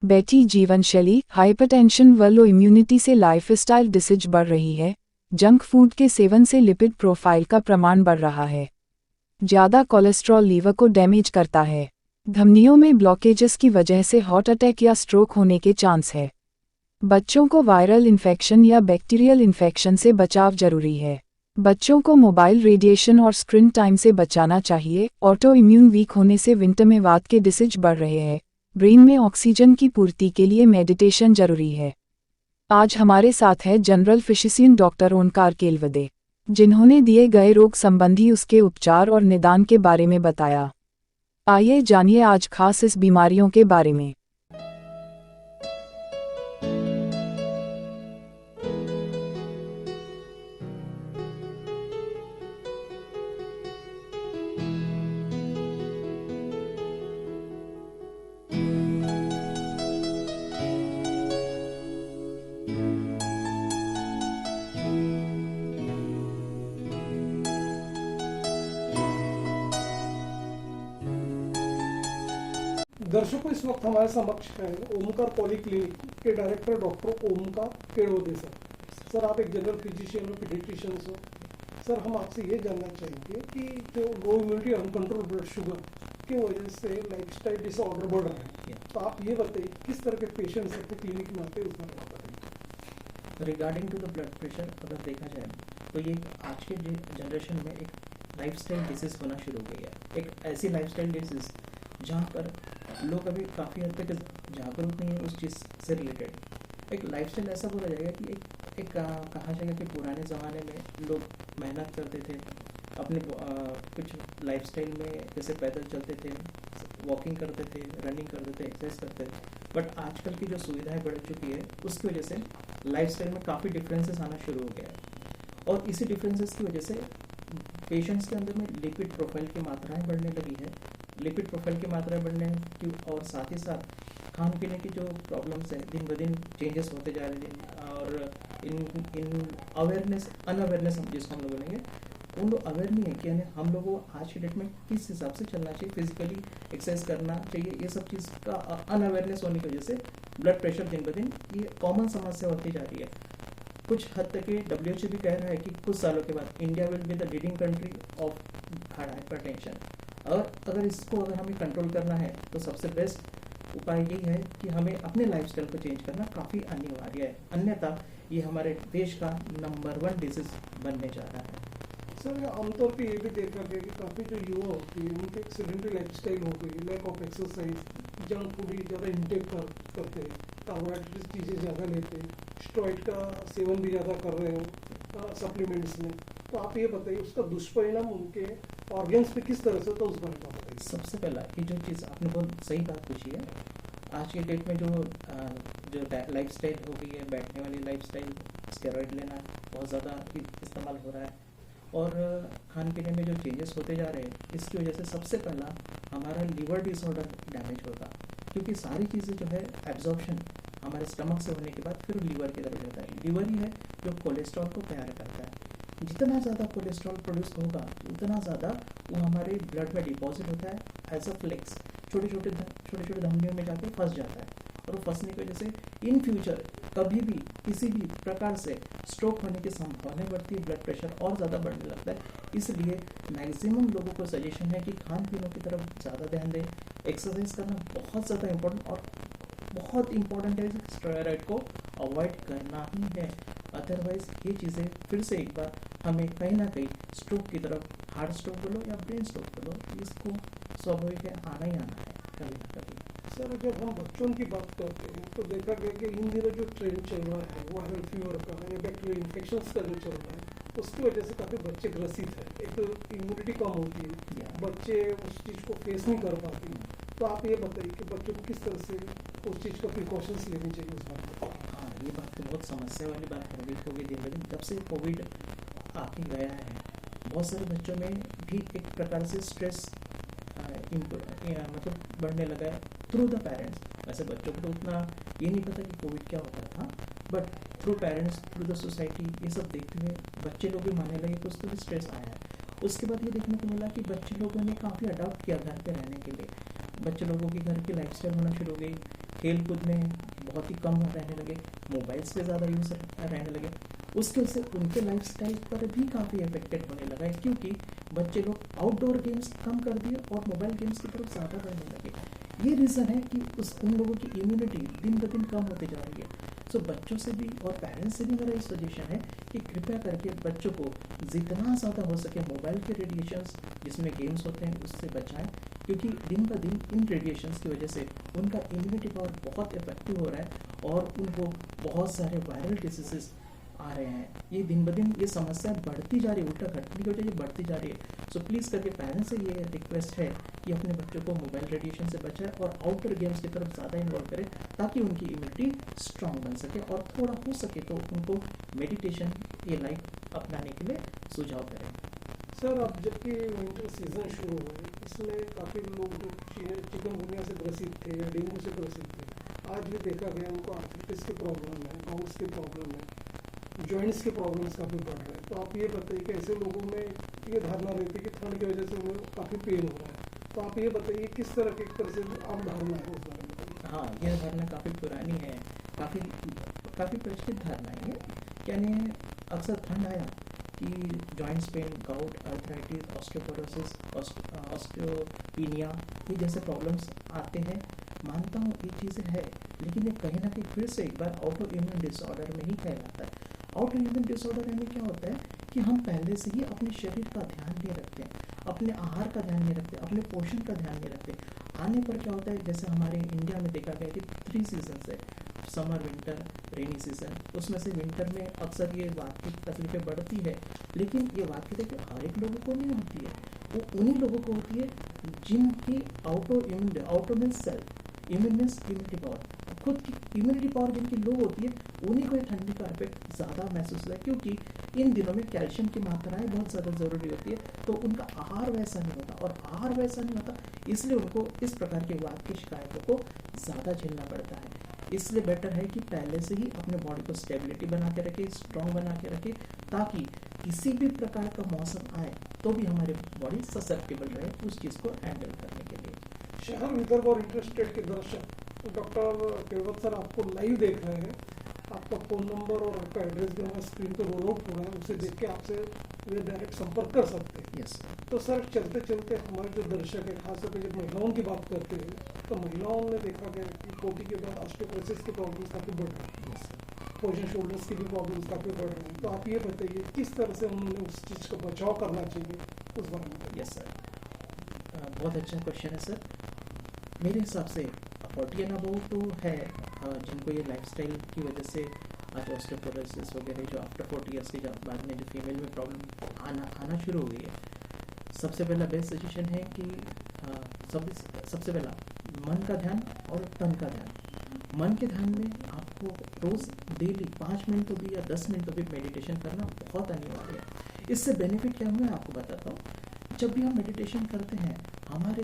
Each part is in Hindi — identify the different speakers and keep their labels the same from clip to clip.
Speaker 1: बैठी जीवनशैली, हाइपरटेंशन व लो इम्यूनिटी से लाइफस्टाइल डिसीज बढ़ रही है। जंक फूड के सेवन से लिपिड प्रोफाइल का प्रमाण बढ़ रहा है। ज़्यादा कोलेस्ट्रॉल लीवर को डैमेज करता है। धमनियों में ब्लॉकेजेस की वजह से हार्ट अटैक या स्ट्रोक होने के चांस है। बच्चों को वायरल इन्फेक्शन या बैक्टीरियल इन्फेक्शन से बचाव जरूरी है। बच्चों को मोबाइल रेडिएशन और स्क्रीन टाइम से बचाना चाहिए। ऑटो इम्यून वीक होने से विंटर में वात के डिसीज बढ़ रहे हैं। ब्रेन में ऑक्सीजन की पूर्ति के लिए मेडिटेशन जरूरी है। आज हमारे साथ है जनरल फिजिशियन डॉक्टर ओंकार केलवदे, जिन्होंने दिए गए रोग संबंधी उसके उपचार और निदान के बारे में बताया। आइए जानिए आज खास इस बीमारियों के बारे में।
Speaker 2: दर्शकों, इस वक्त हमारे समक्ष हैं ओमकार पॉलीक्लिनिक के director doctor Omkar Kelwade sir. Sir, आप एक जनरल फिजिशियन और पीडियाट्रिशियन हो। सर, हम आपसे ये जानना चाहेंगे कि जो low immunity uncontrol blood sugar की वजह से लाइफस्टाइल डिसऑर्डर बढ़ रहे हैं, तो आप ये बताइए किस तरह के पेशेंट्स अपने क्लिनिक में आते हैं, उसमें बताइए।
Speaker 3: Regarding to the blood pressure अगर देखा जाए तो ये आज के जनरेशन में एक लाइफस्टाइल डिसीज होना शुरू हो गई है। एक ऐसी लाइफस्टाइल डिसीज जहाँ पर लोग अभी काफ़ी हद तक जागरूक नहीं है उस चीज़ से रिलेटेड। एक लाइफस्टाइल ऐसा बोला जाएगा कि एक कहा जाएगा कि पुराने ज़माने में लोग मेहनत करते थे अपने कुछ लाइफस्टाइल में, जैसे पैदल चलते थे, वॉकिंग करते थे, रनिंग करते थे, एक्सरसाइज करते थे। बट आजकल की जो सुविधाएं बढ़ चुकी है उसकी वजह से लाइफस्टाइल में काफ़ी डिफरेंसेस आना शुरू हो गया है। और इसी डिफरेंसेस की वजह से पेशेंट्स के अंदर में लिपिड प्रोफाइल की मात्राएं बढ़ने लगी है। लिपिड प्रोफाइल की मात्राएं बढ़ने की और साथ ही साथ खान पीने की जो प्रॉब्लम्स हैं दिन ब दिन चेंजेस होते जा रहे हैं। और इन अवेयरनेस अनअवेयरनेस जिसको हम लोग बोलेंगे, उन लोग अवेयर नहीं है कि हम लोगों को आज के डेट में किस हिसाब से चलना चाहिए, फिजिकली एक्सरसाइज करना चाहिए। ये सब चीज़ का अनअवेयरनेस होने की वजह से ब्लड प्रेशर दिन ब दिन ये कॉमन समस्या होती जा रही है। कुछ हद तक WHO भी कह रहा है कि कुछ सालों के बाद India will be the leading country of hypertension. और अगर हमें कंट्रोल करना है तो सबसे बेस्ट उपाय यही है कि हमें अपने लाइफस्टाइल को चेंज करना काफ़ी अनिवार्य है, अन्यथा ये हमारे देश का नंबर 1 डिजीज बनने जा रहा है।
Speaker 2: सर, आमतौर पे ये भी देखा गया कि काफ़ी जो युवा होती है उनकी एक सेडेंटरी लाइफस्टाइल हो गई, lack of exercise, junk food ही ज़्यादा इंटेक करते हैं, कार्बोहाइड्रेट चीज़ें ज़्यादा लेते हैं, स्टेरॉइड का सेवन भी ज़्यादा कर रहे हो सप्लीमेंट्स में। तो आप ये बताइए उसका दुष्परिणाम उनके ऑर्गन्स पे किस तरह से, तो उस बारे में बताइए।
Speaker 3: सबसे पहला ये जो चीज़ आपने बहुत सही बात पूछी है। आज के डेट में जो लाइफस्टाइल हो गई है, बैठने वाली लाइफस्टाइल, स्टेरॉइड लेना बहुत ज़्यादा इस्तेमाल हो रहा है और खान पीने में जो चेंजेस होते जा रहे हैं, इसकी वजह से सबसे पहला हमारा लीवर डिसऑर्डर डैमेज होगा, क्योंकि सारी चीज़ें जो है एब्जॉर्प्शन हमारे स्टमक से होने के बाद फिर लीवर की तरफ जाता है। लीवर ही है जो कोलेस्ट्रॉल को तैयार करता है। जितना ज़्यादा कोलेस्ट्रॉल प्रोड्यूस होगा उतना ज़्यादा वो हमारे ब्लड में डिपॉजिट होता है एज अ फ्लेक्स, छोटे छोटे धमनियों में जाके फंस जाता है। और वो फंसने की वजह से इन फ्यूचर कभी भी किसी भी प्रकार से स्ट्रोक होने की संभावना बढ़ती है, ब्लड प्रेशर और ज़्यादा बढ़ने लगता है। इसलिए मैक्सिमम लोगों को सजेशन है कि खान पीने की तरफ ज़्यादा ध्यान दें। एक्सरसाइज करना बहुत ज़्यादा इम्पोर्टेंट और बहुत इम्पोर्टेंट है, स्टेरॉइड को अवॉइड करना ही है। अदरवाइज ये चीज़ें फिर से एक बार हमें कहीं ना कहीं स्ट्रोक की तरफ, हार्ट स्ट्रोक बोलो या ब्रेन स्ट्रोक बोलो, इसको स्वाभाविक है आना ही आना है कभी ना कभी।
Speaker 2: सर, जब हम बच्चों की बात करते हैं तो देखा गया कि इन दिनों जो ट्रेंड चल रहा है वायरल फीवर का या बैक्टीरियल इन्फेक्शंस का जो चल रहा है, उसकी वजह से काफ़ी बच्चे ग्रसित है। एक तो इम्यूनिटी कम होती है, बच्चे उस चीज़ को फेस नहीं कर पाते। तो आप ये बताइए कि बच्चों को किस तरह से उस चीज़ का प्रिकॉशंस लेनी चाहिए उस बात में।
Speaker 3: हाँ, ये बात तो बहुत समस्या वाली बात हो गई दिन ब दिन। जब से कोविड आके गया है, बहुत सारे बच्चों में भी एक प्रकार से स्ट्रेस मतलब बढ़ने लगा है थ्रू द पेरेंट्स। वैसे बच्चों को तो उतना ये नहीं पता कि कोविड क्या होता था, but through parents, through the society, ये सब देखते हुए बच्चे लोग भी मानने लगे तो उसको भी स्ट्रेस आया है। उसके बाद ये देखने को मिला कि बच्चे लोगों ने काफ़ी अडॉप्ट किया घर पे रहने के लिए। बच्चे लोगों की घर की लाइफस्टाइल होना शुरू हो गई, खेल कूद में बहुत ही कम रहने लगे, मोबाइल्स पे ज़्यादा यूज़ रहने लगे, उसके वजह से उनके लाइफस्टाइल पर भी काफ़ी इफेक्टेड होने लगा है, क्योंकि बच्चे लोग आउटडोर गेम्स कम कर दिए और मोबाइल गेम्स की तरफ ज़्यादा बढ़ने लगे। ये रीज़न है कि उन लोगों की इम्यूनिटी दिन ब दिन कम होती जा रही है। सो बच्चों से भी और पेरेंट्स से भी मेरा ये सजेशन है कि कृपया करके बच्चों को जितना ज़्यादा हो सके मोबाइल के रेडिएशंस जिसमें गेम्स होते हैं उससे बचाएं, क्योंकि दिन ब दिन इन रेडिएशंस की वजह से उनका इम्यूनिटी पावर बहुत इफेक्टिव हो रहा है और उनको बहुत सारे वायरल डिसीजेस आ रहे हैं। ये दिन ब दिन ये समस्या बढ़ती जा रही है, उल्टा घटने की वजह ये बढ़ती जा रही है। सो प्लीज़ करके पेरेंट्स से ये रिक्वेस्ट है कि अपने बच्चों को मोबाइल रेडिएशन से बचाएं और आउटडोर गेम्स की तरफ ज़्यादा इन्वॉल्व करें, ताकि उनकी इम्यूनिटी स्ट्रांग बन सके और थोड़ा हो सके तो उनको मेडिटेशन ये लाइफ अपनाने के लिए सुझाव करें।
Speaker 2: सर, अब जबकि विंटर सीजन शुरू हुआ है, इसमें काफ़ी लोग जो चिकनगुनिया से ग्रसित थे या डेंगू से ग्रसित थे, आज भी देखा गया उनको आर्थराइटिस की प्रॉब्लम है, गाउट्स की प्रॉब्लम है, जॉइंट्स के प्रॉब्लम्स काफ़ी बढ़ रहे हैं। तो आप ये बताइए कि ऐसे लोगों में ये धारणा रहती है कि ठंड की वजह से उन्हें काफ़ी पेन हो रहा है, तो आप ये बताइए किस तरह की एक तरह से आम धारणा है उस बारे में बताइए।
Speaker 3: हाँ, यह धारणा काफ़ी पुरानी है, काफ़ी प्रचलित धारणा है। यानी अक्सर ठंड आया कि joints pain, gout, arthritis, osteoporosis, osteopenia ये जैसे प्रॉब्लम्स आते हैं। मानता हूँ ये चीज़ें है, लेकिन ये कहीं ना कहीं फिर से एक बार ऑटो इम्यून डिसऑर्डर में ही कहलाता है। ऑटो इम्यून डिसऑर्डर में क्या होता है कि हम पहले से ही अपने शरीर का ध्यान नहीं रखते, अपने आहार का ध्यान नहीं रखते, अपने पोषण का ध्यान नहीं रखते। आने पर क्या होता है, जैसे हमारे इंडिया में देखा गया कि 3 सीजन्स है, समर, विंटर, रेनी सीजन। उसमें से विंटर में अक्सर ये वात की तकलीफें बढ़ती है, लेकिन ये वात की तकलीफ हर एक लोगों को नहीं होती है, वो उन्हीं लोगों को होती है जिनकी ऑटोमिन सेल्फ इम्यूनिटी पावर, खुद की इम्यूनिटी पावर जिनकी लो होती है, उन्हीं को ये ठंडी का इफेक्ट ज़्यादा महसूस होता है, क्योंकि इन दिनों में कैल्शियम की मात्राएं बहुत ज़्यादा ज़रूरी होती है, तो उनका आहार वैसा नहीं होता, और आहार वैसा नहीं होता इसलिए उनको इस प्रकार के वात की शिकायतों को ज़्यादा झेलना पड़ता है। इसलिए बेटर है कि पहले से ही अपने बॉडी को स्टेबिलिटी बना के रखें, स्ट्रॉन्ग बना के रखें, ताकि किसी भी प्रकार का मौसम आए तो भी हमारी बॉडी ससेप्टेबल रहे उस चीज़ को हैंडल करने के लिए।
Speaker 2: शहर विदर्भ और इंटरस्टेट के दर्शक डॉक्टर केवट सर आपको लाइव देख रहे हैं, आपका फ़ोन नंबर और आपका एड्रेस भी हमारे स्क्रीन पर रोल आउट हो रहा है, उसे देख के आपसे वे डायरेक्ट संपर्क कर सकते हैं।
Speaker 3: यस।
Speaker 2: तो सर, चलते चलते हमारे जो दर्शक है, खासतौर पर जब महिलाओं की बात करते हैं तो महिलाओं में देखा गया कि पोटी के बाद ऑस्टियोपोरोसिस की प्रॉब्लम्स काफ़ी बढ़ रही है, पोजिशन शोल्डर्स की भी प्रॉब्लम्स काफ़ी बढ़ रही हैं। तो आप ये बताइए किस तरह से उन्होंने उस चीज़ का बचाव करना चाहिए, उस बारे में।
Speaker 3: यस सर, बहुत अच्छा क्वेश्चन है सर। मेरे हिसाब से 40 एंड अबव तो है जिनको ये लाइफस्टाइल की वजह से आज ऑस्टियोपोरोसिस वगैरह जो आफ्टर 40 ईयर्स के बाद में जो फीमेल में प्रॉब्लम आना शुरू हो गई है। सबसे पहला बेस्ट सजेशन है कि सबसे पहला मन का ध्यान और तन का ध्यान। मन के ध्यान में आपको रोज़ डेली 5 मिनट तो भी या 10 मिनट तो भी मेडिटेशन करना बहुत अनिवार्य है। इससे बेनिफिट क्या हुआ है आपको बताता हूँ। जब भी हम मेडिटेशन करते हैं हमारे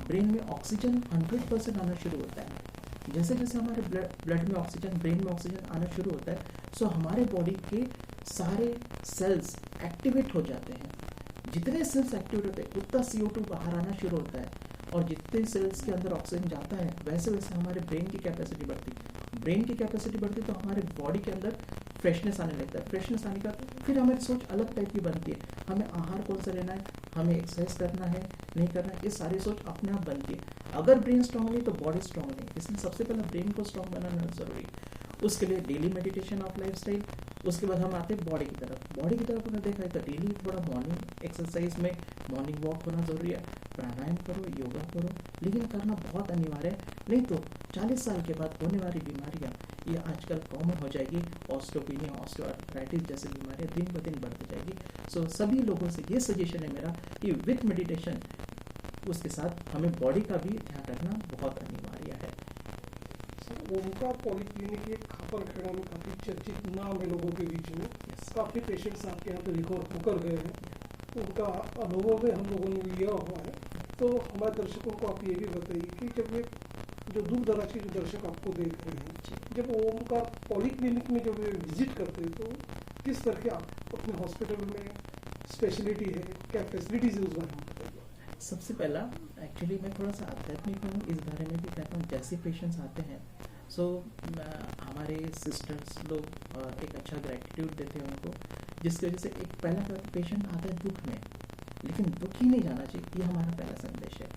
Speaker 3: ब्रेन में ऑक्सीजन 100% आना शुरू होता है। जैसे जैसे हमारे ब्लड में ऑक्सीजन, ब्रेन में ऑक्सीजन आना शुरू होता है, सो हमारे बॉडी के सारे सेल्स एक्टिवेट हो जाते हैं। जितने सेल्स एक्टिवेट होते हैं उतना CO2 बाहर आना शुरू होता है, और जितने सेल्स के अंदर ऑक्सीजन जाता है वैसे वैसे हमारे ब्रेन की कैपेसिटी बढ़ती है। ब्रेन की कैपेसिटी बढ़ती तो हमारे बॉडी के अंदर फ्रेशनेस आने लगता है। फ्रेशनेस आने का फिर हमारी सोच अलग टाइप की बनती है। हमें आहार कौन सा लेना है, हमें एक्सरसाइज करना है, नहीं करना है, ये सारी सोच अपने आप बनती है। अगर ब्रेन स्ट्रांग नहीं तो बॉडी स्ट्रांग नहीं, इसलिए सबसे पहले ब्रेन को स्ट्रांग बनाना जरूरी है। उसके लिए डेली मेडिटेशन ऑफ लाइफस्टाइल। उसके बाद हम आते हैं बॉडी की तरफ। बॉडी की तरफ हमने देखा है तो डेली थोड़ा मॉर्निंग एक्सरसाइज में मॉर्निंग वॉक होना जरूरी है। प्राणायाम करो, योगा करो, लेकिन करना बहुत अनिवार्य है, नहीं तो 40 साल के बाद होने वाली बीमारियां ये आजकल कॉमन हो जाएगी। ऑस्टियोपीनिया, ऑस्टियोआर्थराइटिस जैसी बीमारियां दिन ब दिन बढ़ती जाएगी। सो सभी लोगों से ये सजेशन है मेरा कि विथ मेडिटेशन उसके साथ हमें बॉडी का भी ध्यान रखना बहुत अनिवार्य है।
Speaker 2: ओमकार पॉलीक्लिनिक एक खापरखेड़ा में काफ़ी चर्चित नाम है लोगों के बीच में। काफ़ी पेशेंट्स आपके यहाँ पे रिकवर होकर गए हैं, उनका अनुभव भी हम लोगों ने लिया हुआ है। तो हमारे दर्शकों को आप ये भी बताइए कि जब ये जो दूर दराज के जो दर्शक आपको देख रहे हैं, जब ओमकार पॉलीक्लिनिक में जब वे विजिट करते हैं तो किस तरह के आप अपने हॉस्पिटल में स्पेशलिटी है, क्या फैसिलिटीज़ है, उस बारे में बताइए।
Speaker 3: सबसे पहला एक्चुअली मैं थोड़ा सा आध्यात्मिक हूँ, इस बारे में भी कहता हूँ। जैसे पेशेंट्स आते हैं सो हमारे सिस्टर्स लोग एक अच्छा ग्रेटिट्यूड देते हैं उनको, जिसकी वजह से एक पहला पेशेंट आता है दुख में, लेकिन दुख ही नहीं जाना चाहिए, ये हमारा पहला संदेश है।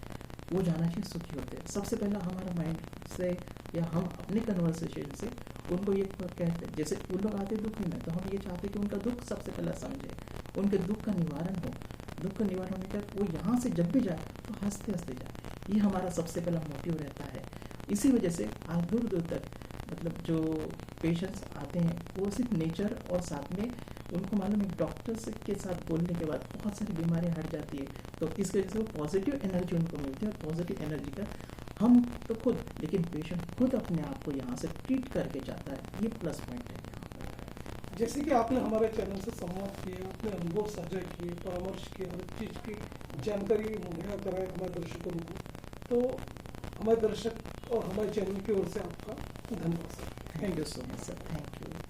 Speaker 3: वो जाना चाहिए सुखी होते हैं। सबसे पहला हमारा माइंड से या हम अपने कन्वर्सेशन से उनको ये कहते हैं, जैसे उन लोग आते हैं दुखी में, तो हम ये चाहते हैं कि उनका दुख सबसे पहला समझे, उनके दुख का निवारण हो। दुख का निवारण होने के बाद वो यहाँ से जब भी जाए तो हंसते हंसते जाए, ये हमारा सबसे पहला मोटिव रहता है। इसी वजह से आज दूर दूर तक मतलब जो पेशेंट्स आते हैं वो सिर्फ नेचर और साथ में उनको मालूम है डॉक्टर के साथ बोलने के बाद बहुत सारी बीमारियां हट जाती है, तो इस वजह से वो पॉजिटिव एनर्जी उनको मिलती है। और पॉजिटिव एनर्जी का हम तो खुद, लेकिन पेशेंट खुद अपने आप को यहाँ से ट्रीट करके जाता है, ये प्लस पॉइंट है यहाँ पर।
Speaker 2: जैसे कि आपने हमारे चैनल से संवाद किया, अपने अनुभव साझा किए, परामर्श किए, हर चीज़ की जानकारी मुहैया कराए हमारे दर्शकों को, तो हमारे दर्शक और हमारे चैनल की ओर से आपका धन्यवाद sir.
Speaker 3: Thank you so much sir, thank you.